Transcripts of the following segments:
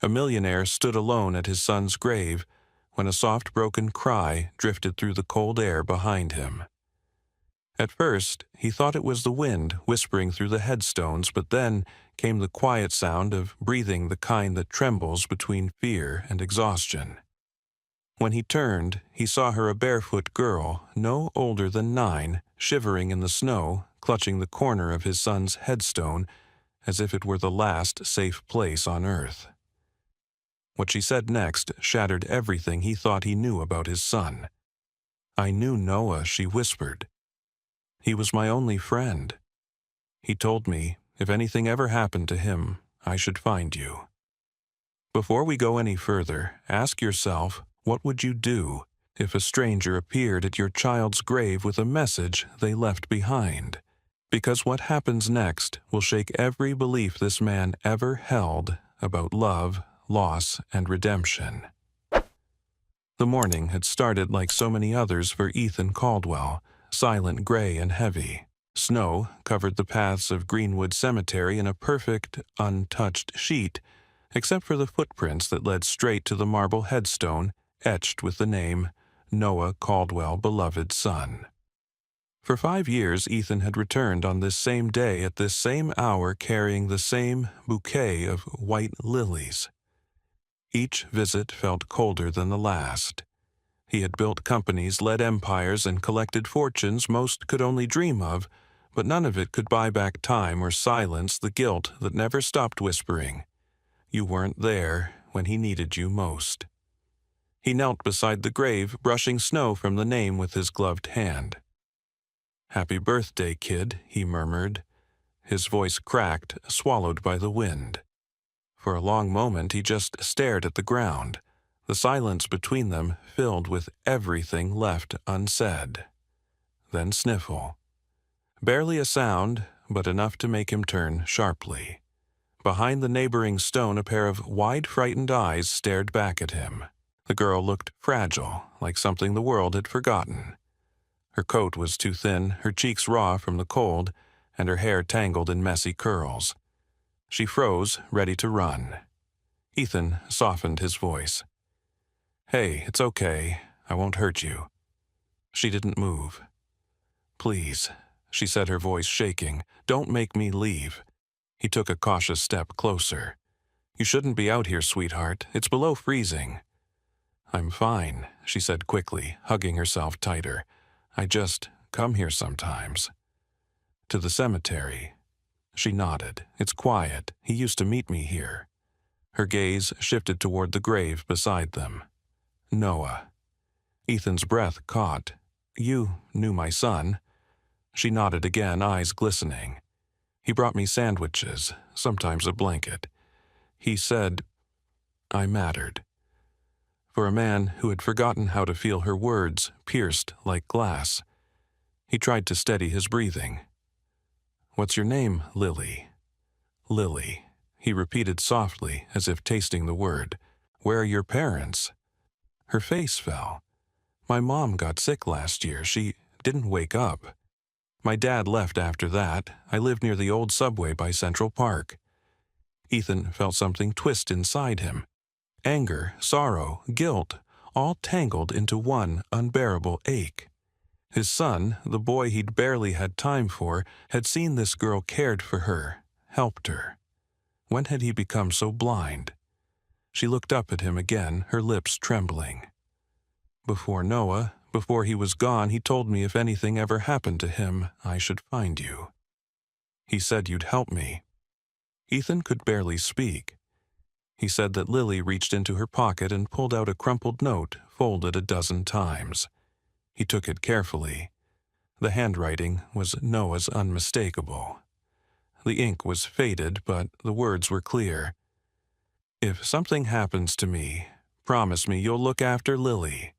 A millionaire stood alone at his son's grave when a soft broken cry drifted through the cold air behind him. At first, he thought it was the wind whispering through the headstones, but then came the quiet sound of breathing, the kind that trembles between fear and exhaustion. When he turned, he saw her, a barefoot girl, no older than 9, shivering in the snow, clutching the corner of his son's headstone as if it were the last safe place on earth. What she said next shattered everything he thought he knew about his son. "I knew Noah," she whispered. "He was my only friend. He told me if anything ever happened to him, I should find you." Before we go any further, ask yourself, what would you do if a stranger appeared at your child's grave with a message they left behind? Because what happens next will shake every belief this man ever held about love, loss, and redemption. The morning had started like so many others for Ethan Caldwell, silent, gray, and heavy. Snow covered the paths of Greenwood Cemetery in a perfect, untouched sheet, except for the footprints that led straight to the marble headstone etched with the name Noah Caldwell, beloved son. For 5 years, Ethan had returned on this same day at this same hour carrying the same bouquet of white lilies. Each visit felt colder than the last. He had built companies, led empires, and collected fortunes most could only dream of, but none of it could buy back time or silence the guilt that never stopped whispering, "You weren't there when he needed you most." He knelt beside the grave, brushing snow from the name with his gloved hand. "Happy birthday, kid," he murmured. His voice cracked, swallowed by the wind. For a long moment he just stared at the ground, the silence between them filled with everything left unsaid. Then sniffle. Barely a sound, but enough to make him turn sharply. Behind the neighboring stone, a pair of wide, frightened eyes stared back at him. The girl looked fragile, like something the world had forgotten. Her coat was too thin, her cheeks raw from the cold, and her hair tangled in messy curls. She froze, ready to run. Ethan softened his voice. "Hey, it's okay. I won't hurt you." She didn't move. "Please," she said, her voice shaking, "don't make me leave." He took a cautious step closer. "You shouldn't be out here, sweetheart. It's below freezing." "I'm fine," she said quickly, hugging herself tighter. "I just come here sometimes." "To the cemetery." She nodded. "It's quiet. He used to meet me here." Her gaze shifted toward the grave beside them. "Noah." Ethan's breath caught. "You knew my son." She nodded again, eyes glistening. "He brought me sandwiches, sometimes a blanket. He said I mattered." For a man who had forgotten how to feel, her words pierced like glass. He tried to steady his breathing. "What's your name, Lily?" "Lily," he repeated softly, as if tasting the word. "Where are your parents?" Her face fell. "My mom got sick last year. She didn't wake up. My dad left after that. I lived near the old subway by Central Park." Ethan felt something twist inside him. Anger, sorrow, guilt, all tangled into one unbearable ache. His son, the boy he'd barely had time for, had seen this girl, cared for her, helped her. When had he become so blind? She looked up at him again, her lips trembling. "Before Noah, before he was gone, he told me if anything ever happened to him, I should find you. He said you'd help me." Ethan could barely speak. He said that Lily reached into her pocket and pulled out a crumpled note, folded a dozen times. He took it carefully. The handwriting was Noah's unmistakable. The ink was faded, but the words were clear. "If something happens to me, promise me you'll look after Lily.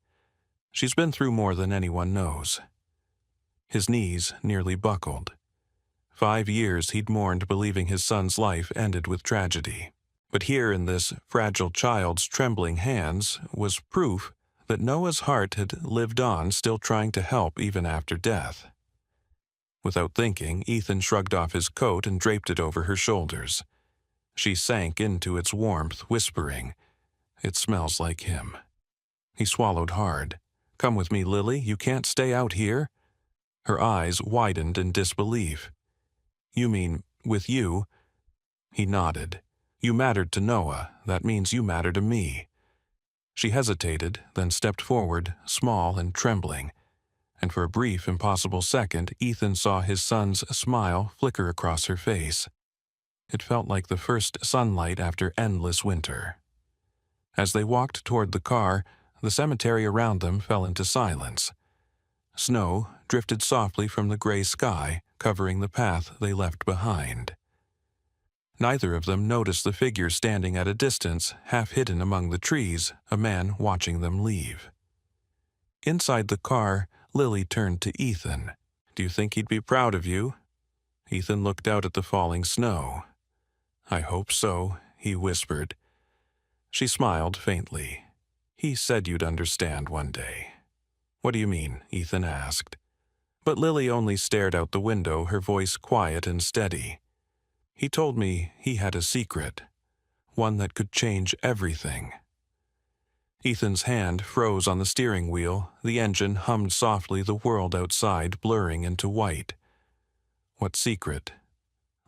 She's been through more than anyone knows." His knees nearly buckled. 5 years he'd mourned, believing his son's life ended with tragedy. But here in this fragile child's trembling hands was proof that Noah's heart had lived on, still trying to help even after death. Without thinking, Ethan shrugged off his coat and draped it over her shoulders. She sank into its warmth, whispering, "It smells like him." He swallowed hard. "Come with me, Lily. You can't stay out here." Her eyes widened in disbelief. "You mean, with you?" He nodded. "You mattered to Noah. That means you matter to me." She hesitated, then stepped forward, small and trembling. And for a brief, impossible second, Ethan saw his son's smile flicker across her face. It felt like the first sunlight after endless winter. As they walked toward the car, the cemetery around them fell into silence. Snow drifted softly from the gray sky, covering the path they left behind. Neither of them noticed the figure standing at a distance, half hidden among the trees, a man watching them leave. Inside the car, Lily turned to Ethan. "Do you think he'd be proud of you?" Ethan looked out at the falling snow. "I hope so," he whispered. She smiled faintly. "He said you'd understand one day." "What do you mean?" Ethan asked. But Lily only stared out the window, her voice quiet and steady. "He told me he had a secret, one that could change everything." Ethan's hand froze on the steering wheel. The engine hummed softly, the world outside blurring into white. "What secret?"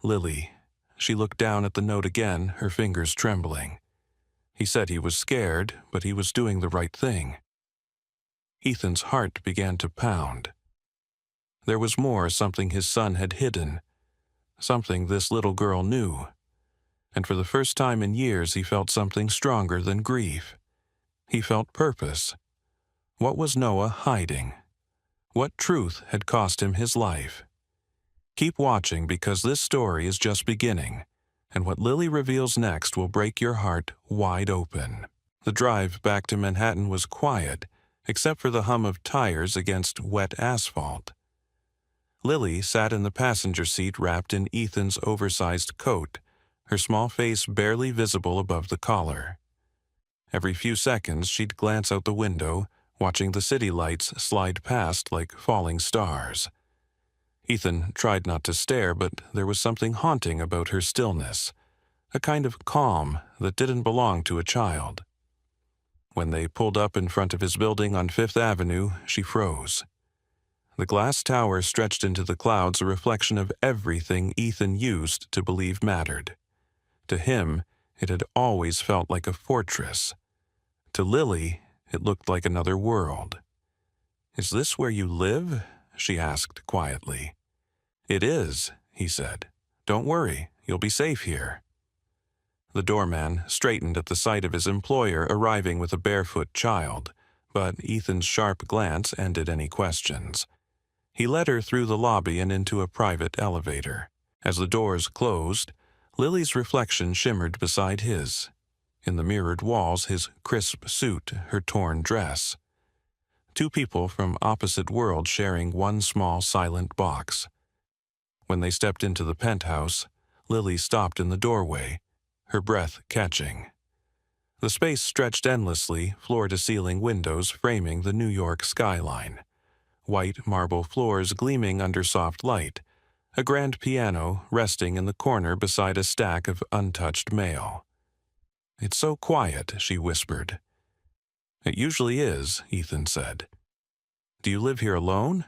"Lily." She looked down at the note again, her fingers trembling. "He said he was scared, but he was doing the right thing." Ethan's heart began to pound. There was more, something his son had hidden, something this little girl knew. And for the first time in years he felt something stronger than grief. He felt purpose. What was Noah hiding? What truth had cost him his life? Keep watching, because this story is just beginning, and what Lily reveals next will break your heart wide open. The drive back to Manhattan was quiet, except for the hum of tires against wet asphalt. Lily sat in the passenger seat wrapped in Ethan's oversized coat, her small face barely visible above the collar. Every few seconds she'd glance out the window, watching the city lights slide past like falling stars. Ethan tried not to stare, but there was something haunting about her stillness, a kind of calm that didn't belong to a child. When they pulled up in front of his building on Fifth Avenue, she froze. The glass tower stretched into the clouds, a reflection of everything Ethan used to believe mattered. To him, it had always felt like a fortress. To Lily, it looked like another world. "Is this where you live?" she asked quietly. "It is," he said. "Don't worry, you'll be safe here." The doorman straightened at the sight of his employer arriving with a barefoot child, but Ethan's sharp glance ended any questions. He led her through the lobby and into a private elevator. As the doors closed, Lily's reflection shimmered beside his. In the mirrored walls, his crisp suit, her torn dress. Two people from opposite worlds sharing one small silent box. When they stepped into the penthouse, Lily stopped in the doorway, her breath catching. The space stretched endlessly, floor-to-ceiling windows framing the New York skyline. White marble floors gleaming under soft light, a grand piano resting in the corner beside a stack of untouched mail. "It's so quiet," she whispered. "It usually is," Ethan said. "Do you live here alone?"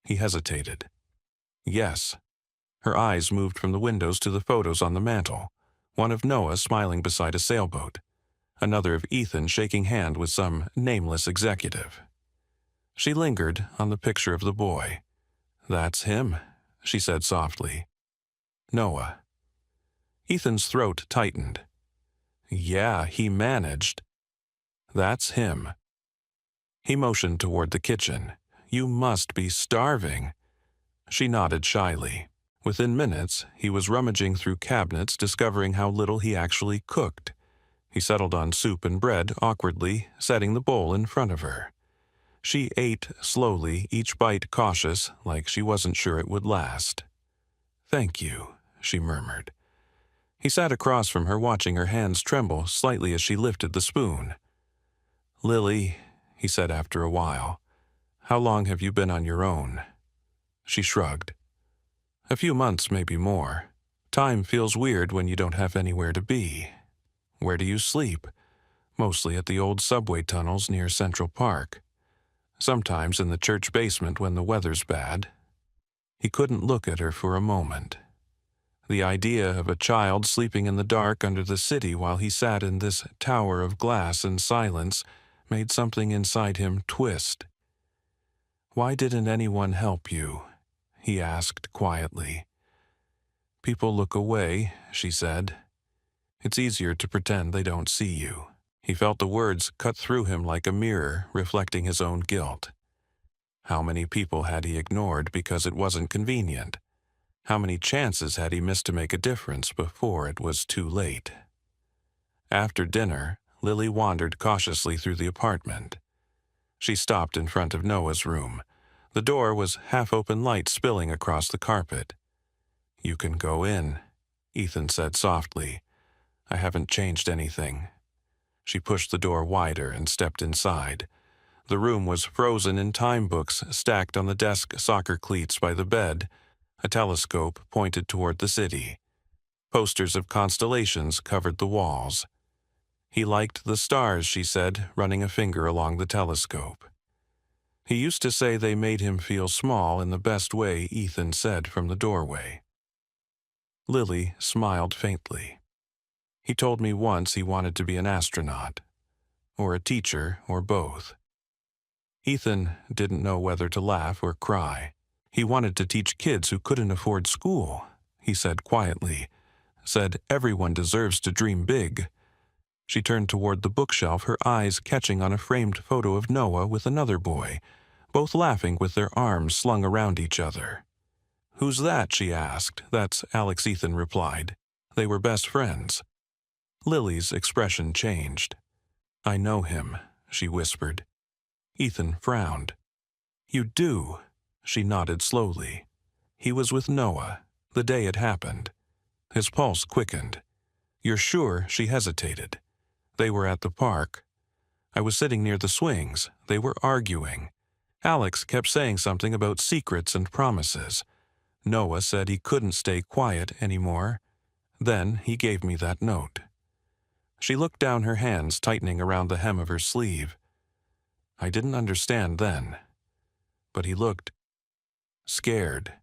He hesitated. "Yes." Her eyes moved from the windows to the photos on the mantel, one of Noah smiling beside a sailboat, another of Ethan shaking hand with some nameless executive. She lingered on the picture of the boy. "That's him," she said softly. "Noah." Ethan's throat tightened. "Yeah, he managed." "That's him." He motioned toward the kitchen. "You must be starving." She nodded shyly. Within minutes, he was rummaging through cabinets, discovering how little he actually cooked. He settled on soup and bread awkwardly, setting the bowl in front of her. She ate slowly, each bite cautious, like she wasn't sure it would last. "Thank you," she murmured. He sat across from her, watching her hands tremble slightly as she lifted the spoon. "Lily," he said after a while, "how long have you been on your own?" She shrugged. "A few months, maybe more." Time feels weird when you don't have anywhere to be. Where do you sleep? Mostly at the old subway tunnels near Central Park. Sometimes in the church basement when the weather's bad. He couldn't look at her for a moment. The idea of a child sleeping in the dark under the city while he sat in this tower of glass and silence made something inside him twist. "Why didn't anyone help you?" he asked quietly. "People look away," she said. "It's easier to pretend they don't see you." He felt the words cut through him like a mirror, reflecting his own guilt. How many people had he ignored because it wasn't convenient? How many chances had he missed to make a difference before it was too late? After dinner, Lily wandered cautiously through the apartment. She stopped in front of Noah's room. The door was half-open light spilling across the carpet. "You can go in," Ethan said softly. "I haven't changed anything." She pushed the door wider and stepped inside. The room was frozen in time books stacked on the desk, soccer cleats by the bed. A telescope pointed toward the city. Posters of constellations covered the walls. He liked the stars, she said, running a finger along the telescope. He used to say they made him feel small in the best way, Ethan said from the doorway. Lily smiled faintly. "He told me once he wanted to be an astronaut, or a teacher, or both." Ethan didn't know whether to laugh or cry. "He wanted to teach kids who couldn't afford school," he said quietly. "Said everyone deserves to dream big." She turned toward the bookshelf, her eyes catching on a framed photo of Noah with another boy, both laughing with their arms slung around each other. "Who's that?" she asked. "That's Alex," Ethan replied. They were best friends. Lily's expression changed. "I know him," she whispered. Ethan frowned. "You do?" She nodded slowly. "He was with Noah, the day it happened." His pulse quickened. "You're sure?" She hesitated. "They were at the park. I was sitting near the swings. They were arguing. Alex kept saying something about secrets and promises. Noah said he couldn't stay quiet anymore. Then he gave me that note." She looked down, her hands tightening around the hem of her sleeve. "I didn't understand then. But he looked scared."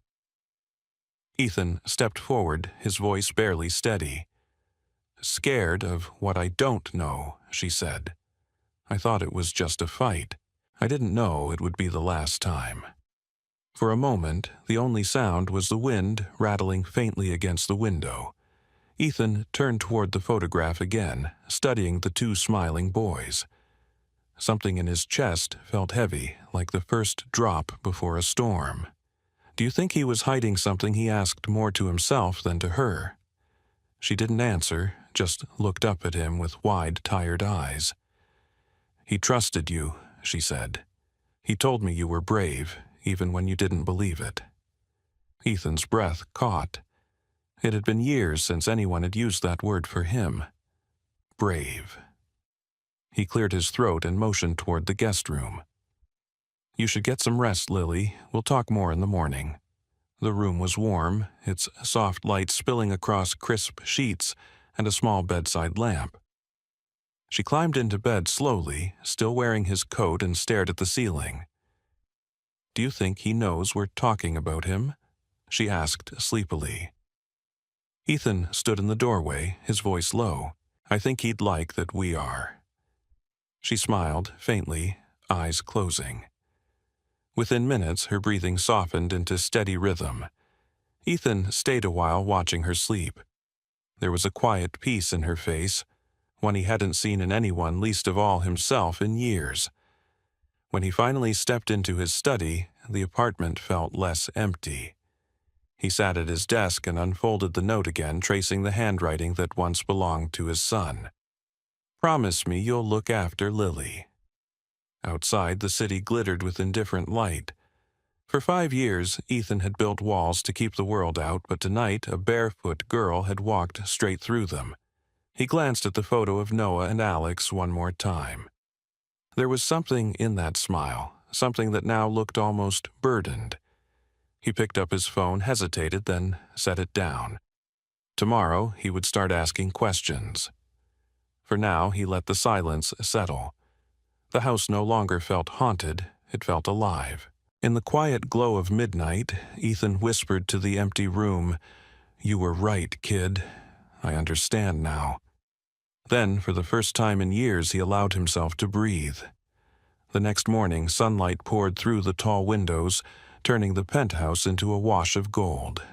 Ethan stepped forward, his voice barely steady. "Scared of what I don't know," she said. "I thought it was just a fight. I didn't know it would be the last time." For a moment, the only sound was the wind rattling faintly against the window. Ethan turned toward the photograph again, studying the two smiling boys. Something in his chest felt heavy, like the first drop before a storm. "Do you think he was hiding something?" he asked, more to himself than to her. She didn't answer, just looked up at him with wide, tired eyes. "He trusted you," she said. "He told me you were brave, even when you didn't believe it." Ethan's breath caught. It had been years since anyone had used that word for him. Brave. He cleared his throat and motioned toward the guest room. "You should get some rest, Lily. We'll talk more in the morning." The room was warm, its soft light spilling across crisp sheets and a small bedside lamp. She climbed into bed slowly, still wearing his coat, and stared at the ceiling. "Do you think he knows we're talking about him?" she asked sleepily. Ethan stood in the doorway, his voice low. "I think he'd like that we are." She smiled, faintly, eyes closing. Within minutes, her breathing softened into steady rhythm. Ethan stayed a while watching her sleep. There was a quiet peace in her face, one he hadn't seen in anyone, least of all himself, in years. When he finally stepped into his study, the apartment felt less empty. He sat at his desk and unfolded the note again, tracing the handwriting that once belonged to his son. "Promise me you'll look after Lily." Outside, the city glittered with indifferent light. For 5 years, Ethan had built walls to keep the world out, but tonight a barefoot girl had walked straight through them. He glanced at the photo of Noah and Alex one more time. There was something in that smile, something that now looked almost burdened. He picked up his phone, hesitated, then set it down. Tomorrow, he would start asking questions. For now, he let the silence settle. The house no longer felt haunted, it felt alive. In the quiet glow of midnight, Ethan whispered to the empty room, "You were right, kid. I understand now." Then, for the first time in years, he allowed himself to breathe. The next morning, sunlight poured through the tall windows, turning the penthouse into a wash of gold.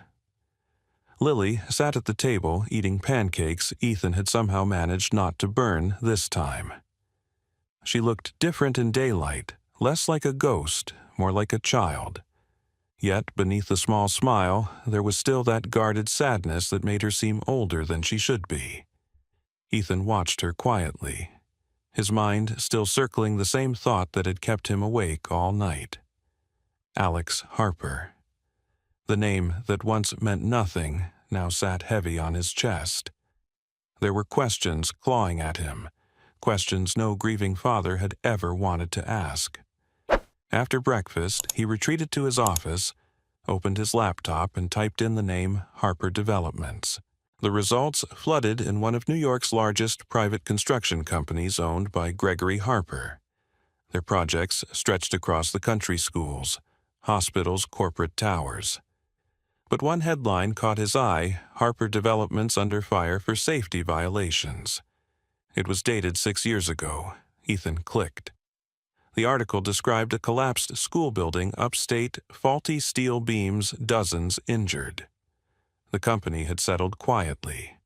Lily sat at the table eating pancakes Ethan had somehow managed not to burn this time. She looked different in daylight, less like a ghost, more like a child. Yet, beneath the small smile, there was still that guarded sadness that made her seem older than she should be. Ethan watched her quietly, his mind still circling the same thought that had kept him awake all night. Alex Harper. The name that once meant nothing now sat heavy on his chest. There were questions clawing at him, questions no grieving father had ever wanted to ask. After breakfast, he retreated to his office, opened his laptop, and typed in the name Harper Developments. The results flooded in one of New York's largest private construction companies owned by Gregory Harper. Their projects stretched across the country: schools, hospitals, corporate towers. But one headline caught his eye: Harper Developments under fire for safety violations. It was dated 6 years ago. Ethan clicked. The article described a collapsed school building upstate, faulty steel beams, dozens injured. The company had settled quietly.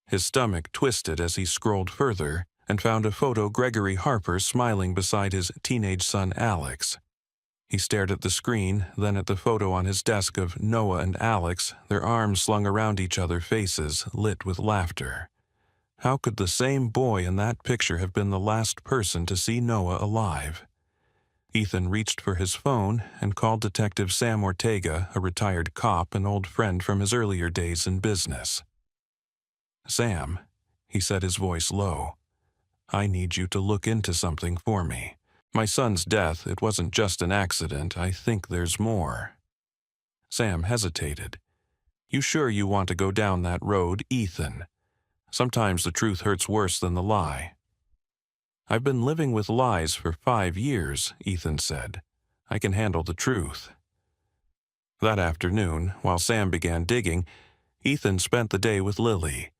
His stomach twisted as he scrolled further and found a photo Gregory Harper smiling beside his teenage son Alex. He stared at the screen, then at the photo on his desk of Noah and Alex, their arms slung around each other, faces lit with laughter. How could the same boy in that picture have been the last person to see Noah alive? Ethan reached for his phone and called Detective Sam Ortega, a retired cop, an old friend from his earlier days in business. "Sam," he said, his voice low, "I need you to look into something for me. My son's death, it wasn't just an accident. I think there's more." Sam hesitated. "You sure you want to go down that road, Ethan? Sometimes the truth hurts worse than the lie." "I've been living with lies for 5 years," Ethan said. "I can handle the truth." That afternoon, while Sam began digging, Ethan spent the day with Lily.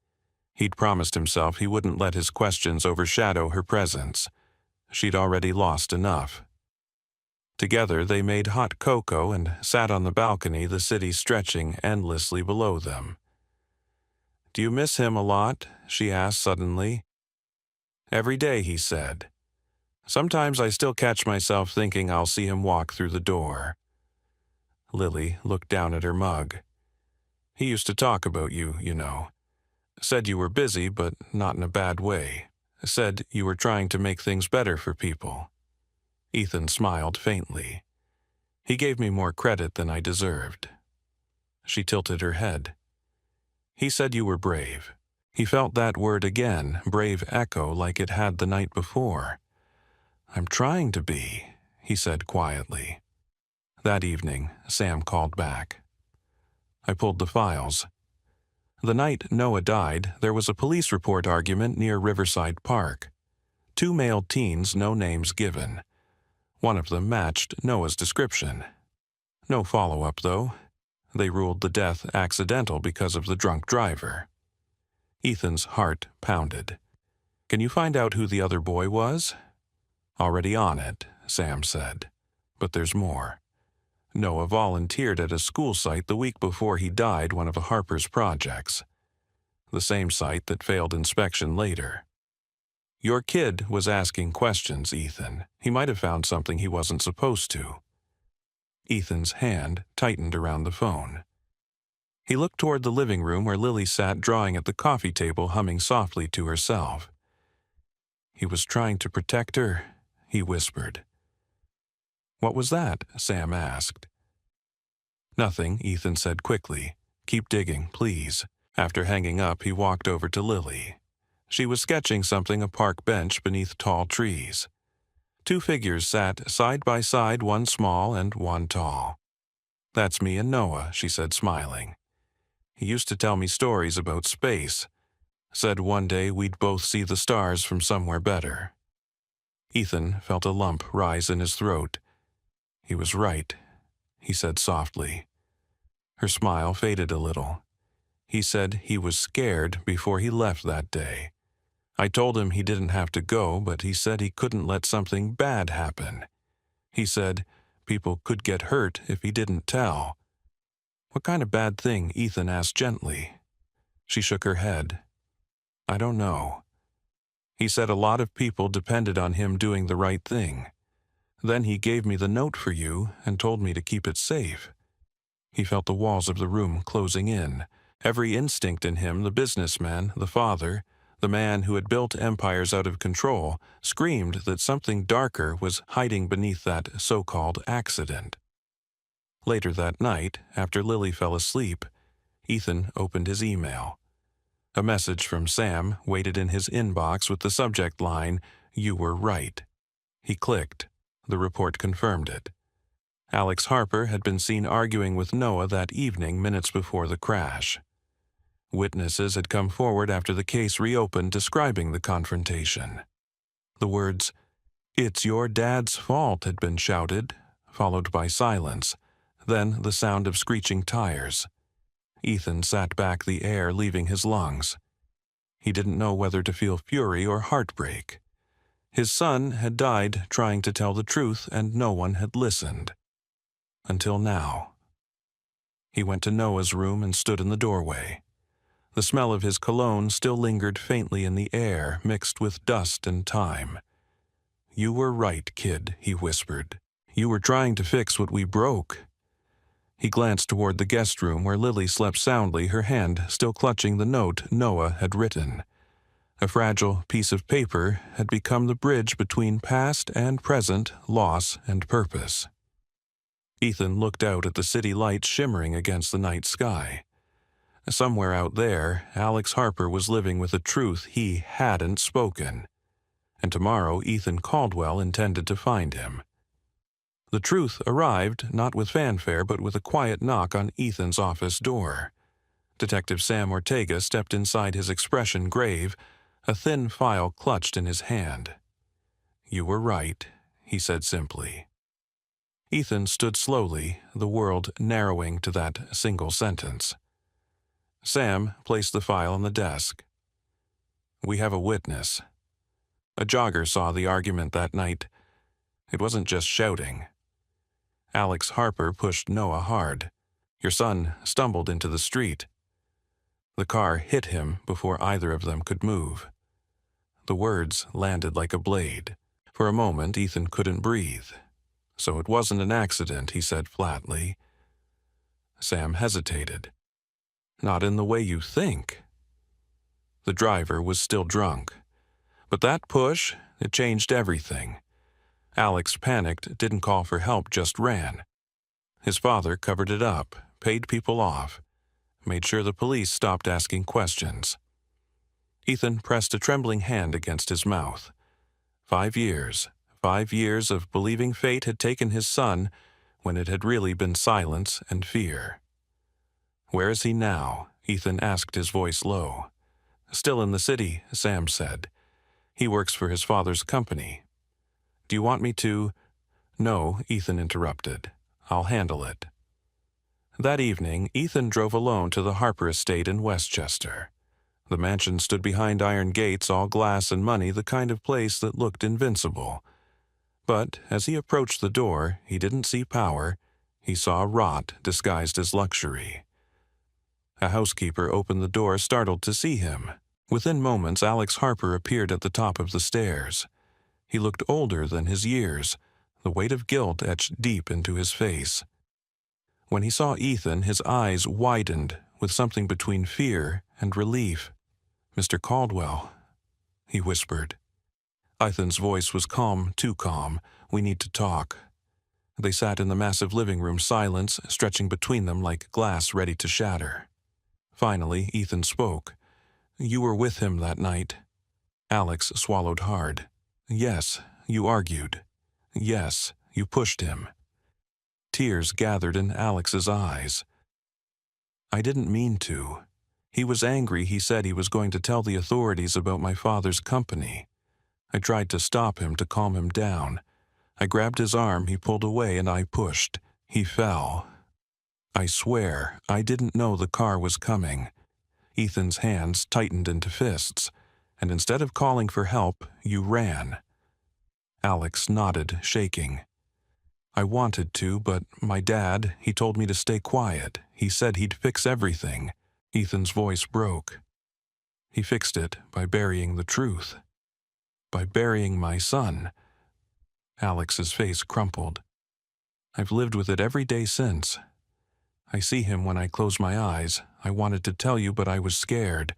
He'd promised himself he wouldn't let his questions overshadow her presence. She'd already lost enough. Together they made hot cocoa and sat on the balcony, the city stretching endlessly below them. "Do you miss him a lot?" she asked suddenly. "Every day," he said. "Sometimes I still catch myself thinking I'll see him walk through the door." Lily looked down at her mug. "He used to talk about you, you know. Said you were busy, but not in a bad way. Said you were trying to make things better for people." Ethan smiled faintly. "He gave me more credit than I deserved." She tilted her head. "He said you were brave." He felt that word again, brave, echo like it had the night before. "I'm trying to be," he said quietly. That evening, Sam called back. I pulled the files. The night Noah died, there was a police report argument near Riverside Park. 2 male teens, no names given. One of them matched Noah's description. No follow-up, though. They ruled the death accidental because of the drunk driver. Ethan's heart pounded. "Can you find out who the other boy was?" "Already on it," Sam said. "But there's more. Noah volunteered at a school site the week before he died, one of Harper's projects. The same site that failed inspection later. Your kid was asking questions, Ethan. He might have found something he wasn't supposed to." Ethan's hand tightened around the phone. He looked toward the living room where Lily sat drawing at the coffee table, humming softly to herself. "He was trying to protect her," he whispered. "What was that?" Sam asked. "Nothing," Ethan said quickly. "Keep digging, please." After hanging up, he walked over to Lily. She was sketching something, a park bench beneath tall trees. 2 figures sat side by side, one small and one tall. "That's me and Noah," she said, smiling. He used to tell me stories about space. Said one day we'd both see the stars from somewhere better. Ethan felt a lump rise in his throat. He was right, he said softly. Her smile faded a little. He said he was scared before he left that day. I told him he didn't have to go, but he said he couldn't let something bad happen. He said people could get hurt if he didn't tell. What kind of bad thing? Ethan asked gently. She shook her head. I don't know. He said a lot of people depended on him doing the right thing. Then he gave me the note for you and told me to keep it safe. He felt the walls of the room closing in. Every instinct in him, the businessman, the father, the man who had built empires out of control, screamed that something darker was hiding beneath that so-called accident. Later that night, after Lily fell asleep, Ethan opened his email. A message from Sam waited in his inbox with the subject line, "You were right." He clicked. The report confirmed it. Alex Harper had been seen arguing with Noah that evening minutes before the crash. Witnesses had come forward after the case reopened describing the confrontation. The words, "It's your dad's fault," had been shouted, followed by silence, then the sound of screeching tires. Ethan sat back, the air leaving his lungs. He didn't know whether to feel fury or heartbreak. His son had died trying to tell the truth, and no one had listened. Until now. He went to Noah's room and stood in the doorway. The smell of his cologne still lingered faintly in the air, mixed with dust and time. "You were right, kid," he whispered. "You were trying to fix what we broke." He glanced toward the guest room where Lily slept soundly, her hand still clutching the note Noah had written. A fragile piece of paper had become the bridge between past and present, loss and purpose. Ethan looked out at the city lights shimmering against the night sky. Somewhere out there, Alex Harper was living with a truth he hadn't spoken. And tomorrow Ethan Caldwell intended to find him. The truth arrived not with fanfare but with a quiet knock on Ethan's office door. Detective Sam Ortega stepped inside, his expression grave, a thin file clutched in his hand. "You were right," he said simply. Ethan stood slowly, the world narrowing to that single sentence. Sam placed the file on the desk. "We have a witness. A jogger saw the argument that night. It wasn't just shouting." Alex Harper pushed Noah hard. "Your son stumbled into the street." The car hit him before either of them could move. The words landed like a blade. For a moment, Ethan couldn't breathe. "So it wasn't an accident," he said flatly. Sam hesitated. "Not in the way you think." The driver was still drunk. But that push, it changed everything. Alex panicked, didn't call for help, just ran. His father covered it up, paid people off, made sure the police stopped asking questions. Ethan pressed a trembling hand against his mouth. 5 years of believing fate had taken his son when it had really been silence and fear. "Where is he now?" Ethan asked, his voice low. "Still in the city," Sam said. "He works for his father's company." "Do you want me to—" "No," Ethan interrupted. "I'll handle it." That evening, Ethan drove alone to the Harper estate in Westchester. The mansion stood behind iron gates, all glass and money, the kind of place that looked invincible. But as he approached the door, he didn't see power. He saw rot disguised as luxury. A housekeeper opened the door, startled to see him. Within moments, Alex Harper appeared at the top of the stairs. He looked older than his years, the weight of guilt etched deep into his face. When he saw Ethan, his eyes widened with something between fear and relief. "Mr. Caldwell," he whispered. Ethan's voice was calm, too calm. "We need to talk." They sat in the massive living room, silence stretching between them like glass ready to shatter. Finally, Ethan spoke. "You were with him that night." Alex swallowed hard. "Yes, you argued. Yes, you pushed him." Tears gathered in Alex's eyes. I didn't mean to. He was angry. He said he was going to tell the authorities about my father's company. I tried to stop him, to calm him down. I grabbed his arm, he pulled away, and I pushed. He fell. I swear, I didn't know the car was coming. Ethan's hands tightened into fists, and instead of calling for help, you ran. Alex nodded, shaking. I wanted to, but my dad, he told me to stay quiet. He said he'd fix everything. Ethan's voice broke. He fixed it by burying the truth. By burying my son. Alex's face crumpled. I've lived with it every day since. I see him when I close my eyes. I wanted to tell you, but I was scared.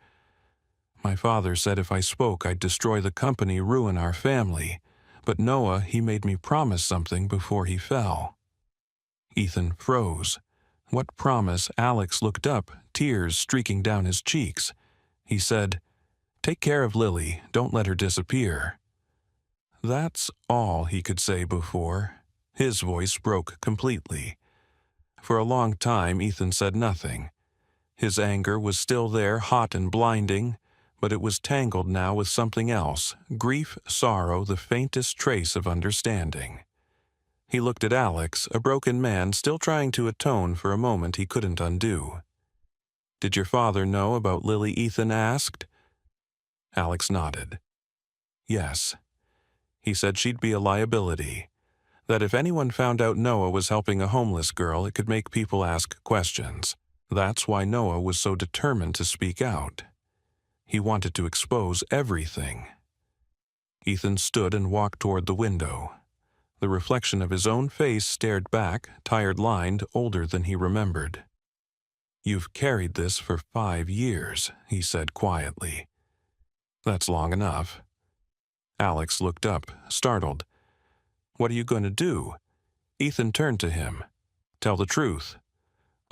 My father said if I spoke, I'd destroy the company, ruin our family. But Noah, he made me promise something before he fell. Ethan froze. What promise? Alex looked up, tears streaking down his cheeks. He said, "Take care of Lily. Don't let her disappear." That's all he could say before. His voice broke completely. For a long time, Ethan said nothing. His anger was still there, hot and blinding, but it was tangled now with something else, grief, sorrow, the faintest trace of understanding. He looked at Alex, a broken man still trying to atone for a moment he couldn't undo. "Did your father know about Lily?" Ethan asked. Alex nodded. Yes. He said she'd be a liability, that if anyone found out Noah was helping a homeless girl, it could make people ask questions. That's why Noah was so determined to speak out. He wanted to expose everything. Ethan stood and walked toward the window. The reflection of his own face stared back, tired-lined, older than he remembered. "You've carried this for 5 years," he said quietly. "That's long enough." Alex looked up, startled. "What are you going to do?" Ethan turned to him. "Tell the truth.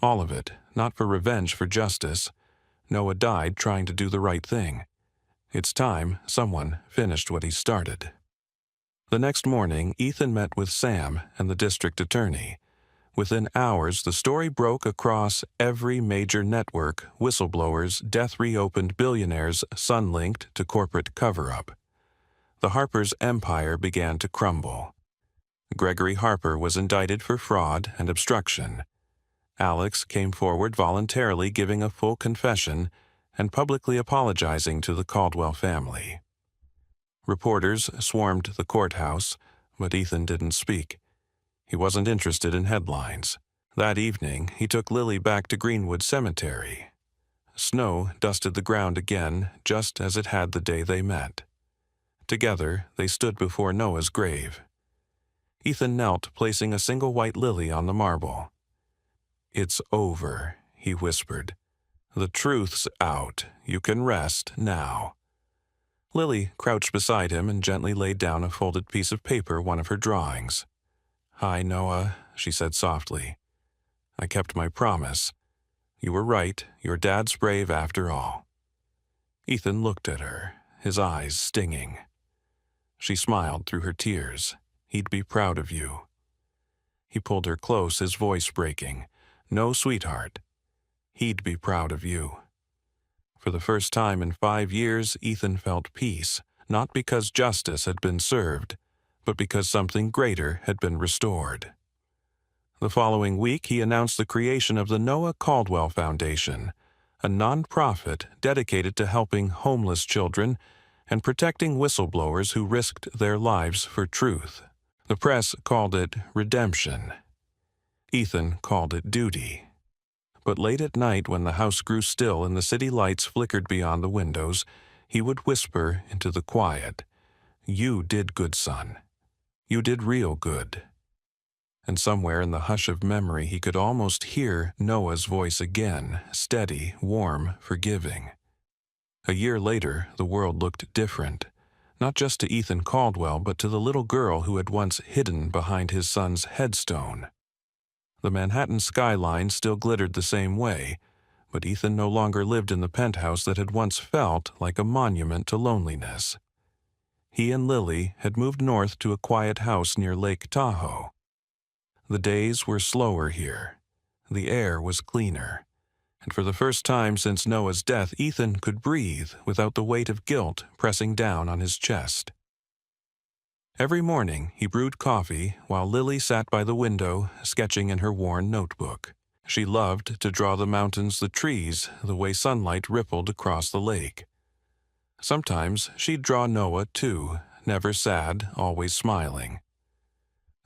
All of it, not for revenge, for justice. Noah died trying to do the right thing. It's time someone finished what he started." The next morning, Ethan met with Sam and the district attorney. Within hours, the story broke across every major network, whistleblowers, death reopened billionaires, sun-linked to corporate cover-up. The Harper's empire began to crumble. Gregory Harper was indicted for fraud and obstruction. Alex came forward voluntarily, giving a full confession and publicly apologizing to the Caldwell family. Reporters swarmed the courthouse, but Ethan didn't speak. He wasn't interested in headlines. That evening, he took Lily back to Greenwood Cemetery. Snow dusted the ground again, just as it had the day they met. Together, they stood before Noah's grave. Ethan knelt, placing a single white lily on the marble. "It's over," he whispered. "The truth's out. You can rest now." Lily crouched beside him and gently laid down a folded piece of paper, one of her drawings. "Hi, Noah," she said softly. "I kept my promise. You were right. Your dad's brave after all." Ethan looked at her, his eyes stinging. She smiled through her tears. "He'd be proud of you." He pulled her close, his voice breaking. "No, sweetheart. He'd be proud of you." For the first time in 5 years, Ethan felt peace, not because justice had been served, but because something greater had been restored. The following week, he announced the creation of the Noah Caldwell Foundation, a non-profit dedicated to helping homeless children and protecting whistleblowers who risked their lives for truth. The press called it redemption. Ethan called it duty. But late at night, when the house grew still and the city lights flickered beyond the windows, he would whisper into the quiet, "You did good, son. You did real good." And somewhere in the hush of memory, he could almost hear Noah's voice again, steady, warm, forgiving. A year later, the world looked different, not just to Ethan Caldwell, but to the little girl who had once hidden behind his son's headstone. The Manhattan skyline still glittered the same way, but Ethan no longer lived in the penthouse that had once felt like a monument to loneliness. He and Lily had moved north to a quiet house near Lake Tahoe. The days were slower here. The air was cleaner, and for the first time since Noah's death, Ethan could breathe without the weight of guilt pressing down on his chest. Every morning he brewed coffee while Lily sat by the window, sketching in her worn notebook. She loved to draw the mountains, the trees, the way sunlight rippled across the lake. Sometimes she'd draw Noah, too, never sad, always smiling.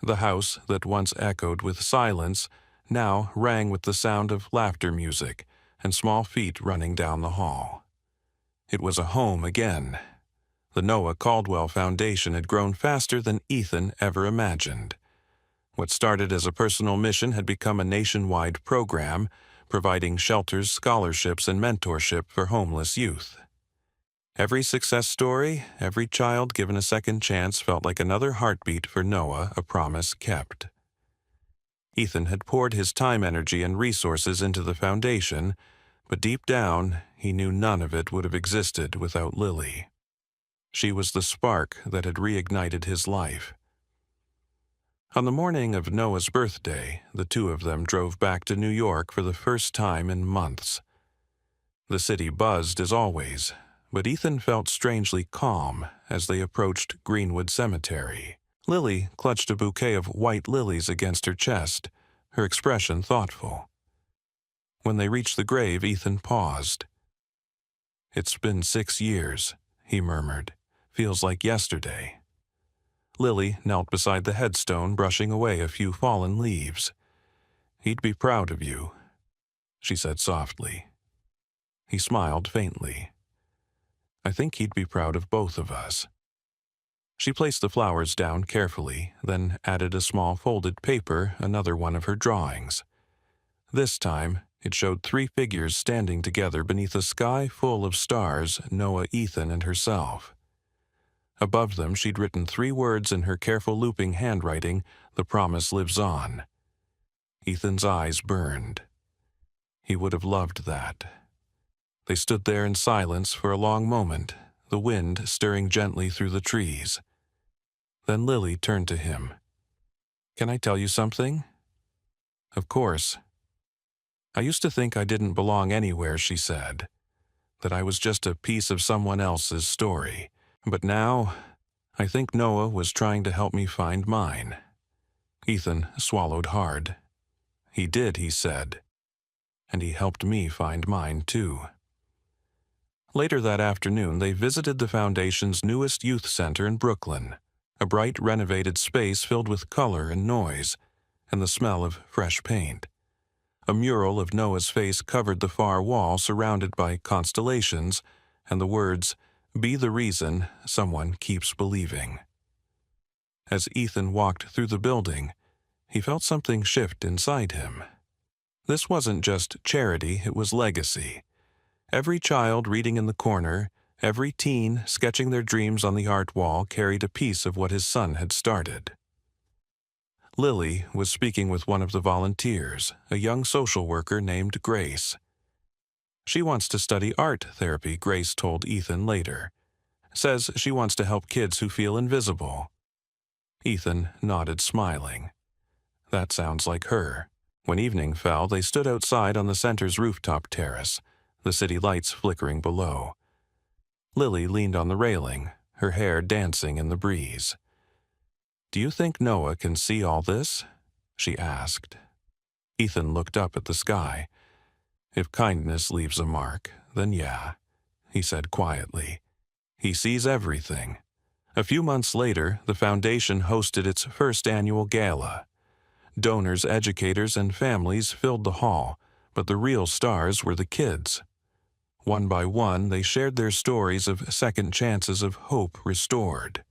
The house that once echoed with silence now rang with the sound of laughter music and small feet running down the hall. It was a home again. The Noah Caldwell Foundation had grown faster than Ethan ever imagined. What started as a personal mission had become a nationwide program, providing shelters, scholarships, and mentorship for homeless youth. Every success story, every child given a second chance felt like another heartbeat for Noah, a promise kept. Ethan had poured his time, energy, and resources into the foundation, but deep down, he knew none of it would have existed without Lily. She was the spark that had reignited his life. On the morning of Noah's birthday, the two of them drove back to New York for the first time in months. The city buzzed as always, but Ethan felt strangely calm as they approached Greenwood Cemetery. Lily clutched a bouquet of white lilies against her chest, her expression thoughtful. When they reached the grave, Ethan paused. "It's been 6 years," he murmured. "Feels like yesterday." Lily knelt beside the headstone, brushing away a few fallen leaves. "He'd be proud of you," she said softly. He smiled faintly. "I think he'd be proud of both of us." She placed the flowers down carefully, then added a small folded paper, another one of her drawings. This time, it showed 3 figures standing together beneath a sky full of stars, Noah, Ethan, and herself. Above them, she'd written 3 words in her careful looping handwriting, "The promise lives on." Ethan's eyes burned. He would have loved that. They stood there in silence for a long moment, the wind stirring gently through the trees. Then Lily turned to him. "Can I tell you something?" "Of course." "I used to think I didn't belong anywhere," she said, "that I was just a piece of someone else's story. But now, I think Noah was trying to help me find mine." Ethan swallowed hard. "He did," he said, "and he helped me find mine, too." Later that afternoon, they visited the Foundation's newest youth center in Brooklyn, a bright, renovated space filled with color and noise, and the smell of fresh paint. A mural of Noah's face covered the far wall, surrounded by constellations, and the words, "Be the reason someone keeps believing." As Ethan walked through the building, he felt something shift inside him. This wasn't just charity, it was legacy. Every child reading in the corner, every teen sketching their dreams on the art wall carried a piece of what his son had started. Lily was speaking with one of the volunteers, a young social worker named Grace. "She wants to study art therapy," Grace told Ethan later. "Says she wants to help kids who feel invisible." Ethan nodded, smiling. "That sounds like her." When evening fell, they stood outside on the center's rooftop terrace, the city lights flickering below. Lily leaned on the railing, her hair dancing in the breeze. "Do you think Noah can see all this?" she asked. Ethan looked up at the sky. "If kindness leaves a mark, then yeah," he said quietly. "He sees everything." A few months later, the foundation hosted its first annual gala. Donors, educators, and families filled the hall, but the real stars were the kids. One by one, they shared their stories of second chances, of hope restored.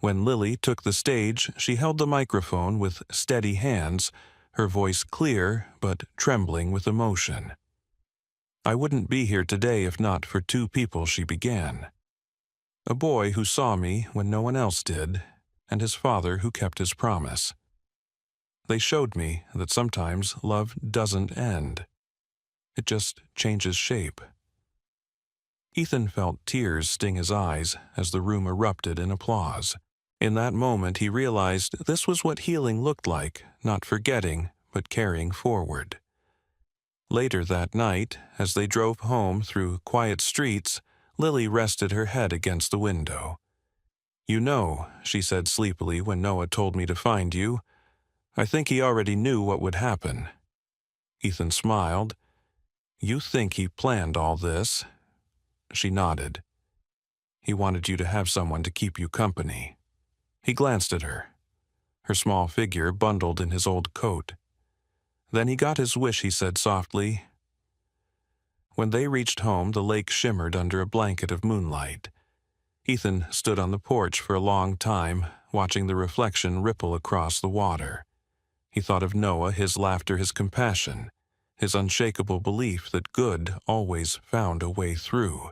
When Lily took the stage, she held the microphone with steady hands, her voice clear but trembling with emotion. "I wouldn't be here today if not for 2 people," she began. "A boy who saw me when no one else did, and his father who kept his promise. They showed me that sometimes love doesn't end. It just changes shape." Ethan felt tears sting his eyes as the room erupted in applause. In that moment, he realized this was what healing looked like, not forgetting, but carrying forward. Later that night, as they drove home through quiet streets, Lily rested her head against the window. "You know," she said sleepily when Noah told me to find you, "I think he already knew what would happen." Ethan smiled. "You think he planned all this?" She nodded. "He wanted you to have someone to keep you company." He glanced at her, her small figure bundled in his old coat. "Then he got his wish," he said softly. When they reached home, the lake shimmered under a blanket of moonlight. Ethan stood on the porch for a long time, watching the reflection ripple across the water. He thought of Noah, his laughter, his compassion, his unshakable belief that good always found a way through.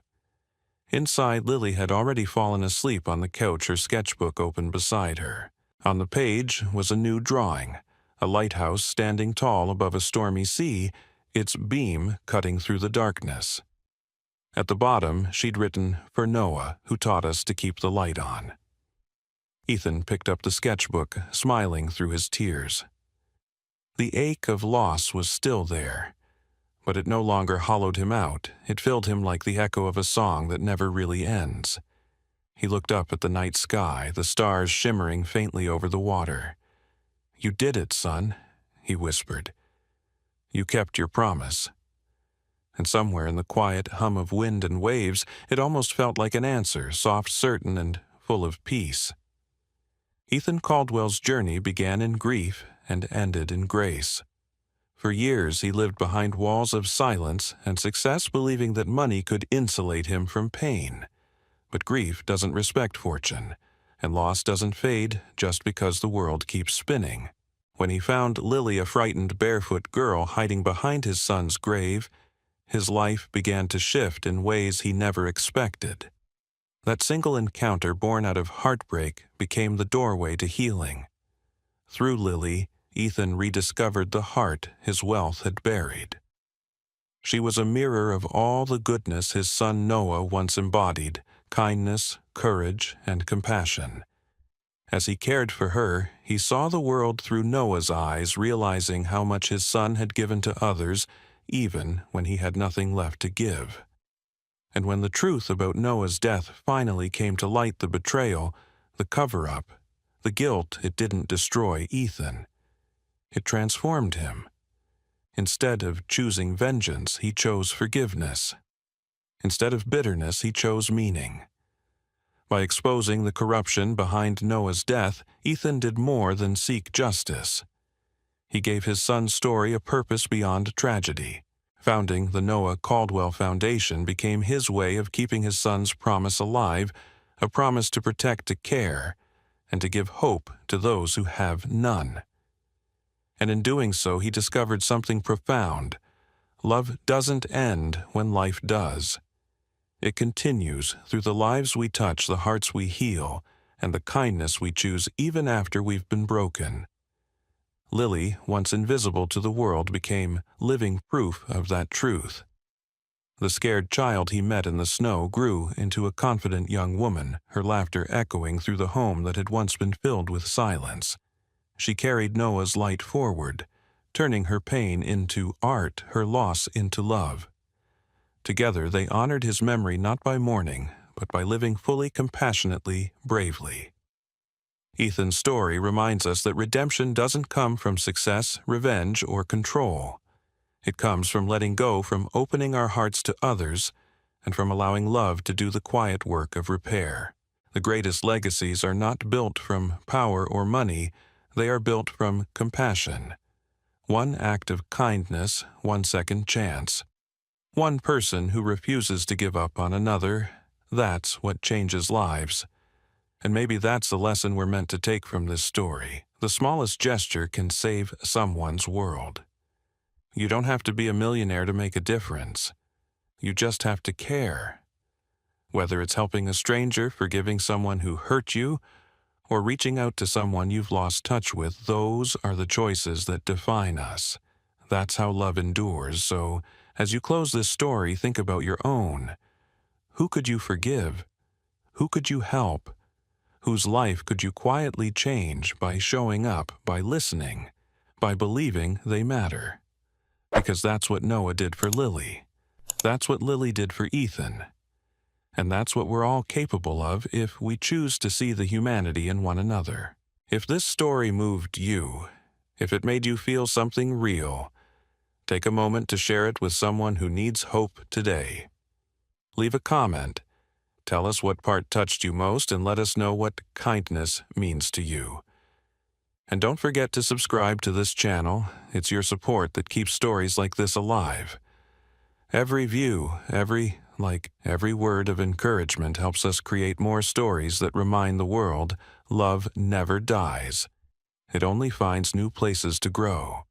Inside, Lily had already fallen asleep on the couch, her sketchbook open beside her. On the page was a new drawing, a lighthouse standing tall above a stormy sea, its beam cutting through the darkness. At the bottom, she'd written, "For Noah, who taught us to keep the light on." Ethan picked up the sketchbook, smiling through his tears. The ache of loss was still there, but it no longer hollowed him out. It filled him like the echo of a song that never really ends. He looked up at the night sky, the stars shimmering faintly over the water. "You did it, son," he whispered. "You kept your promise." And somewhere in the quiet hum of wind and waves, it almost felt like an answer, soft, certain, and full of peace. Ethan Caldwell's journey began in grief and ended in grace. For years he lived behind walls of silence and success, believing that money could insulate him from pain. But grief doesn't respect fortune, and loss doesn't fade just because the world keeps spinning. When he found Lily, a frightened barefoot girl, hiding behind his son's grave, his life began to shift in ways he never expected. That single encounter, born out of heartbreak, became the doorway to healing. Through Lily, Ethan rediscovered the heart his wealth had buried. She was a mirror of all the goodness his son Noah once embodied: kindness, courage, and compassion. As he cared for her, he saw the world through Noah's eyes, realizing how much his son had given to others, even when he had nothing left to give. And when the truth about Noah's death finally came to light, the betrayal, the cover-up, the guilt, it didn't destroy Ethan. It transformed him. Instead of choosing vengeance, he chose forgiveness. Instead of bitterness, he chose meaning. By exposing the corruption behind Noah's death, Ethan did more than seek justice. He gave his son's story a purpose beyond tragedy. Founding the Noah Caldwell Foundation became his way of keeping his son's promise alive, a promise to protect, to care, and to give hope to those who have none. And in doing so, he discovered something profound. Love doesn't end when life does. It continues through the lives we touch, the hearts we heal, and the kindness we choose even after we've been broken. Lily, once invisible to the world, became living proof of that truth. The scared child he met in the snow grew into a confident young woman, her laughter echoing through the home that had once been filled with silence. She carried Noah's light forward, turning her pain into art, her loss into love. Together they honored his memory not by mourning, but by living fully, compassionately, bravely. Ethan's story reminds us that redemption doesn't come from success, revenge, or control. It comes from letting go, from opening our hearts to others, and from allowing love to do the quiet work of repair. The greatest legacies are not built from power or money, they are built from compassion. One act of kindness, one second chance. One person who refuses to give up on another, that's what changes lives. And maybe that's the lesson we're meant to take from this story. The smallest gesture can save someone's world. You don't have to be a millionaire to make a difference. You just have to care. Whether it's helping a stranger, forgiving someone who hurt you, or reaching out to someone you've lost touch with, those are the choices that define us. That's how love endures. So, as you close this story, think about your own. Who could you forgive? Who could you help? Whose life could you quietly change by showing up, by listening, by believing they matter? Because that's what Noah did for Lily. That's what Lily did for Ethan. And that's what we're all capable of if we choose to see the humanity in one another. If this story moved you, if it made you feel something real, take a moment to share it with someone who needs hope today. Leave a comment. Tell us what part touched you most and let us know what kindness means to you. And don't forget to subscribe to this channel. It's your support that keeps stories like this alive. Every view, every word of encouragement helps us create more stories that remind the world love never dies. It only finds new places to grow.